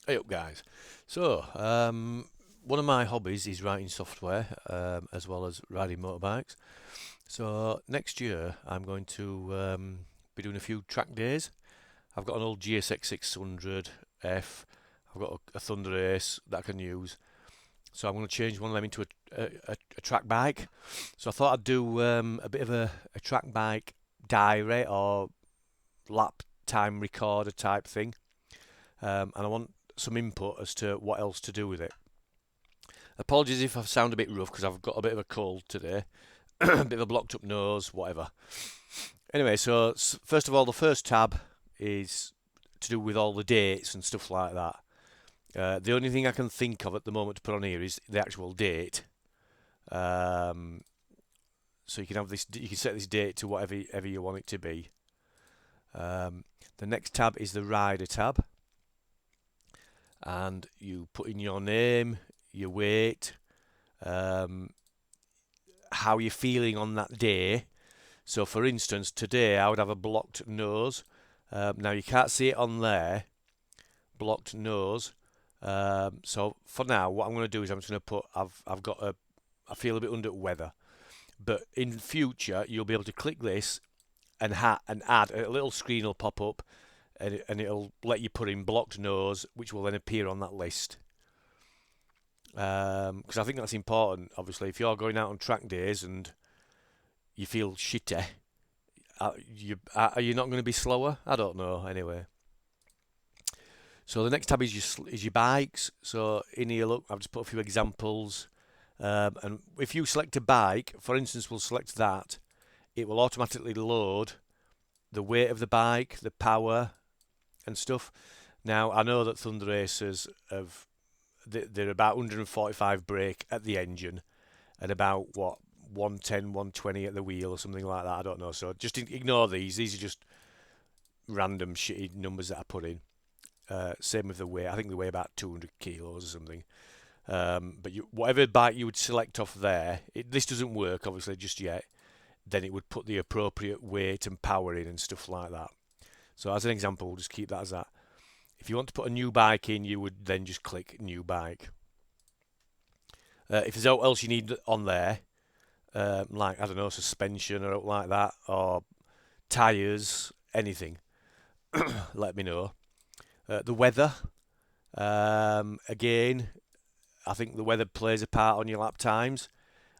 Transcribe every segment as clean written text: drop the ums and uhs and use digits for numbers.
Hey up, guys. So, one of my hobbies is writing software, as well as riding motorbikes. So next year, I'm going to be doing a few track days. I've got an old GSX 600F. I've got a Thunder Ace that I can use. So I'm going to change one of them into a track bike. So I thought I'd do a bit of a track bike diary or lap time recorder type thing. And I want some input as to what else to do with it. Apologies if I sound a bit rough because I've got a bit of a cold today, a bit of a blocked up nose, whatever. Anyway, so first of all, the first tab is to do with all the dates and stuff like that. The only thing I can think of at the moment to put on here is the actual date. Um, so you can have this, you can set this date to whatever you want it to be. Um, the next tab is the rider tab, and you put in your name, your weight, um, how you're feeling on that day. So, for instance, today I would have a blocked nose. Now you can't see it on there, blocked nose. So for now, what I'm going to do is I'm just going to put I've got a I feel a bit under the weather. But in future, you'll be able to click this and add a little screen will pop up, and it'll let you put in blocked nose, which will then appear on that list. Because I think that's important. Obviously, if you're going out on track days and you feel shitty, are you not going to be slower? I don't know. Anyway, so the next tab is your bikes. So in here, look, I've just put a few examples. And if you select a bike, for instance, we'll select that. It will automatically load the weight of the bike, the power, and stuff. Now I know that Thunder Racers have they're about 145 brake at the engine and about what 110, 120 at the wheel or something like that. I don't know. So just ignore these. These are just random shitty numbers that I put in. Same with the weight. I think they weigh about 200 kilos or something. But whatever bike you would select off there, this doesn't work obviously just yet. Then it would put the appropriate weight and power in and stuff like that. So as an example, we'll just keep that as that. If you want to put a new bike in, you would then just click new bike. If there's anything else you need on there, like I don't know, suspension or like that, or tyres, anything, let me know. The weather, again, I think the weather plays a part on your lap times.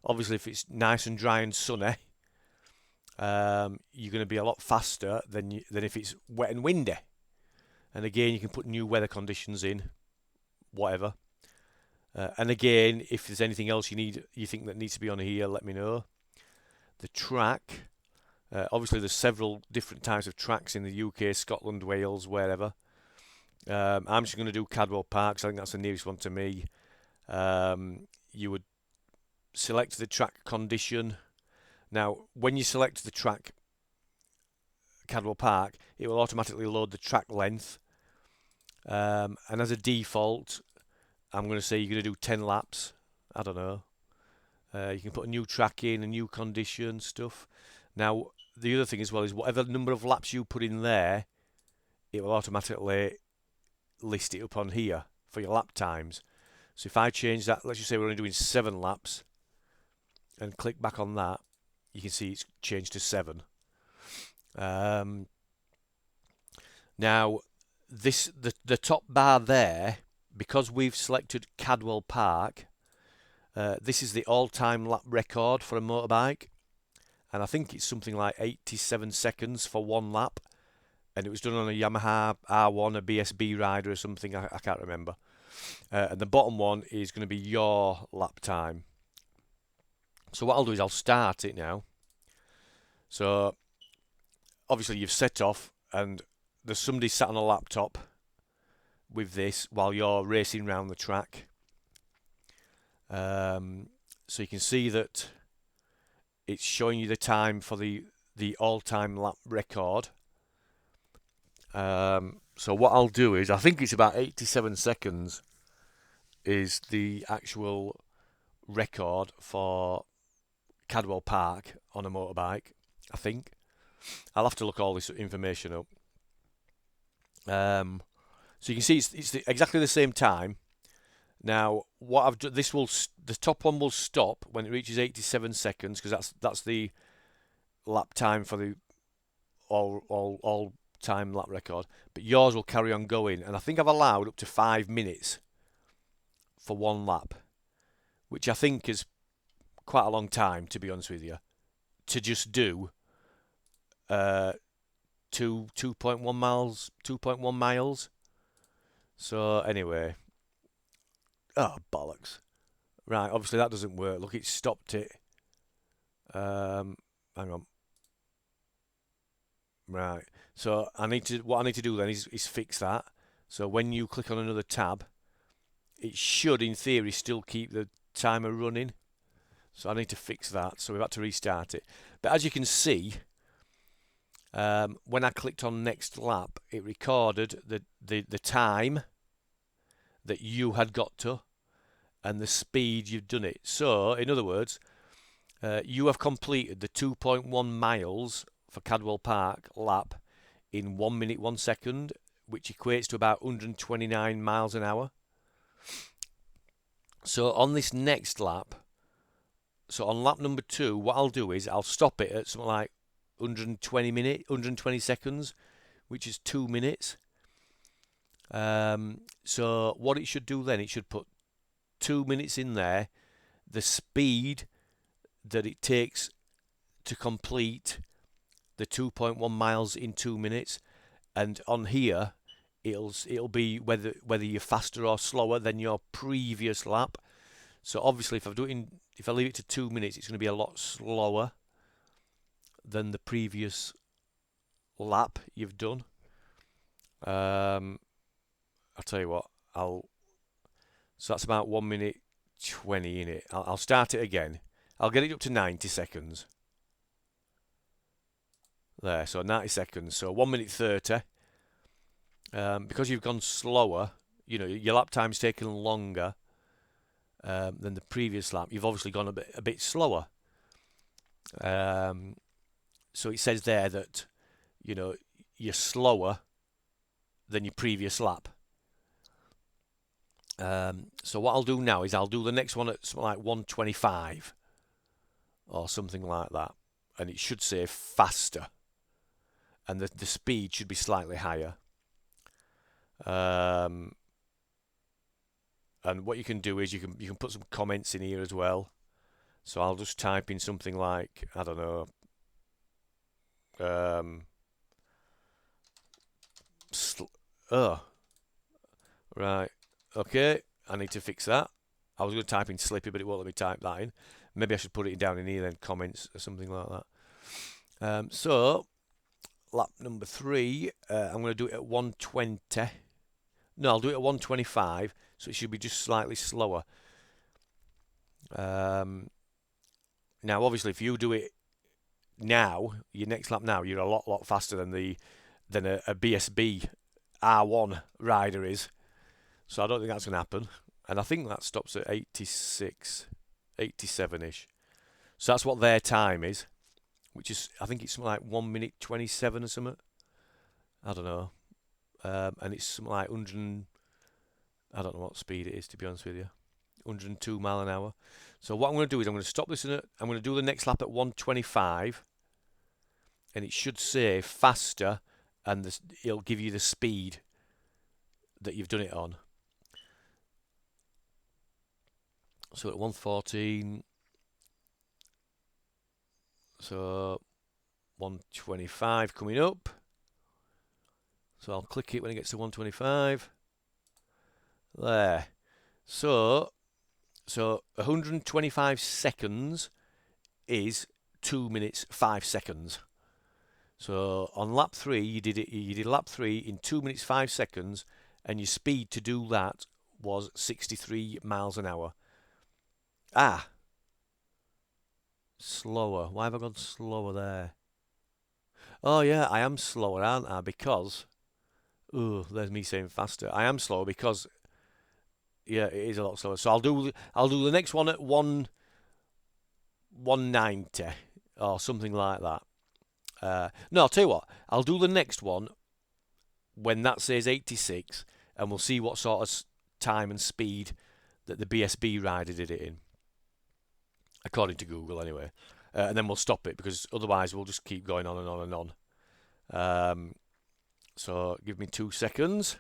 Obviously, if it's nice and dry and sunny, you're going to be a lot faster than if it's wet and windy. And again, you can put new weather conditions in, whatever. And again, if there's anything else you think that needs to be on here, let me know. The track, obviously, there's several different types of tracks in the UK, Scotland, Wales, wherever. I'm just going to do Cadwell Park, 'cause I think that's the nearest one to me. You would select the track condition. Now, when you select the track Cadwell Park, it will automatically load the track length. And as a default, I'm going to say you're going to do 10 laps. I don't know. You can put a new track in, a new condition, stuff. Now, the other thing as well is whatever number of laps you put in there, it will automatically list it up on here for your lap times. So if I change that, let's just say we're only doing 7 laps, and click back on that, you can see it's changed to 7. Um, Now, the top bar there, because we've selected Cadwell Park, this is the all-time lap record for a motorbike, and I think it's something like 87 seconds for one lap, and it was done on a Yamaha R1, a BSB rider or something, I can't remember. And the bottom one is going to be your lap time. So what I'll do is I'll start it now. So obviously you've set off, and there's somebody sat on a laptop with this while you're racing around the track. So you can see that it's showing you the time for the all-time lap record. So what I'll do is I think it's about 87 seconds is the actual record for Cadwell Park on a motorbike. I think I'll have to look all this information up. So you can see it's exactly the same time. Now, what I've done, the top one will stop when it reaches 87 seconds because that's the lap time for the all time lap record. But yours will carry on going, and I think I've allowed up to 5 minutes for one lap, which I think is quite a long time, to be honest with you, to just do 2.1 miles, 2.1 miles. So anyway, oh bollocks! Right, obviously that doesn't work. Look, it stopped it. Hang on. Right. So what I need to do then is fix that. So when you click on another tab, it should, in theory, still keep the timer running. So I need to fix that. So we've had to restart it. But as you can see, when I clicked on next lap, it recorded the time that you had got to and the speed you've done it. So, in other words, you have completed the 2.1 miles for Cadwell Park lap in 1 minute 1 second, which equates to about 129 miles an hour. So on this next lap, so on lap number 2, what I'll do is I'll stop it at something like 120 seconds, which is 2 minutes. So what it should do then, it should put 2 minutes in there, the speed that it takes to complete the 2.1 miles in 2 minutes, and on here it'll be whether you're faster or slower than your previous lap. So obviously if I leave it to 2 minutes, it's going to be a lot slower than the previous lap you've done. I'll tell you what, so that's about 1 minute 20 in it. I'll start it again. I'll get it up to 90 seconds. There, so 90 seconds. So 1 minute 30. Because you've gone slower, your lap time's taken longer than the previous lap. You've obviously gone a bit slower. So it says there that you're slower than your previous lap. So what I'll do now is I'll do the next one at something like 125 or something like that, and it should say faster, and the speed should be slightly higher. And what you can do is you can put some comments in here as well. So I'll just type in something like, I don't know, right, okay, I need to fix that. I was going to type in Slippy, but it won't let me type that in. Maybe I should put it down in here then, comments or something like that. So lap number 3, I'm going to do it at 120. No, I'll do it at 125, so it should be just slightly slower. Now, obviously, if you do it now, your next lap now, you're a lot faster than a BSB R1 rider is. So I don't think that's going to happen. And I think that stops at 86, 87-ish. So that's what their time is, which is, I think it's something like 1 minute 27 or something. I don't know. And it's something like 100, I don't know what speed it is, to be honest with you. 102 mile an hour. So what I'm going to do is I'm going to stop this, I'm going to do the next lap at 125, and it should say faster, and it'll give you the speed that you've done it on. So at 114, so 125 coming up. So I'll click it when it gets to 125. There. So 125 seconds is 2 minutes 5 seconds. So on lap 3, you did lap 3 in 2 minutes 5 seconds, and your speed to do that was 63 miles an hour. Slower. Why have I gone slower there? Oh yeah, I am slower, aren't I? Because there's me saying faster. I am slower because it is a lot slower. So I'll do the next one at 190 or something like that. No, I'll tell you what. I'll do the next one when that says 86, and we'll see what sort of time and speed that the BSB rider did it in, according to Google anyway. And then we'll stop it, because otherwise we'll just keep going on and on and on. So give me 2 seconds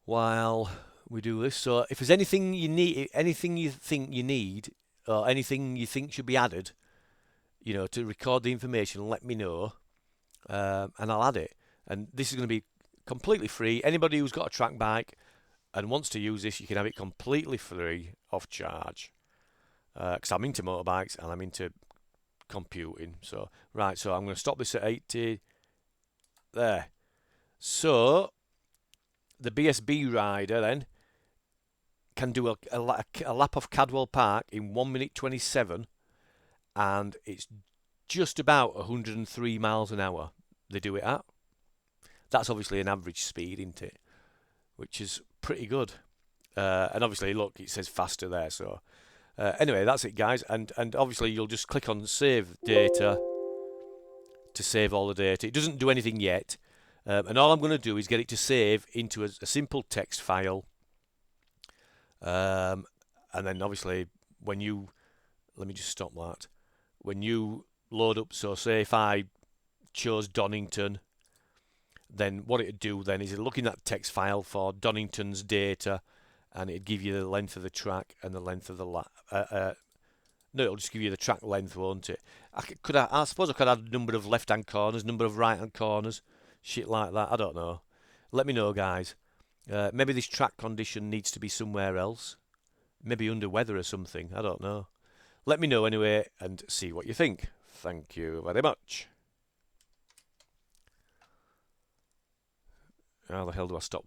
while we do this. So if there's anything you need, anything you think you need, or anything you think should be added, to record the information, let me know, and I'll add it. And this is going to be completely free. Anybody who's got a track bike and wants to use this, you can have it completely free, off charge. Because I'm into motorbikes and I'm into computing. So right, so I'm going to stop this at 80. There. So the BSB rider then can do a lap of Cadwell Park in 1 minute 27, and it's just about 103 miles an hour they do it at. That's obviously an average speed, isn't it? Which is pretty good. And obviously, look, it says faster there. So anyway, that's it, guys. And obviously, you'll just click on Save Data to save all the data. It doesn't do anything yet. And all I'm going to do is get it to save into a simple text file. And then obviously, when you... Let me just stop that. When you load up, so say if I chose Donington, then what it'd do then is it'd look in that text file for Donington's data, and it'd give you the length of the track and the length of the lap. No, it'll just give you the track length, won't it? I suppose I could add number of left-hand corners, number of right-hand corners, shit like that. I don't know. Let me know, guys. Maybe this track condition needs to be somewhere else. Maybe under weather or something. I don't know. Let me know anyway, and see what you think. Thank you very much. How the hell do I stop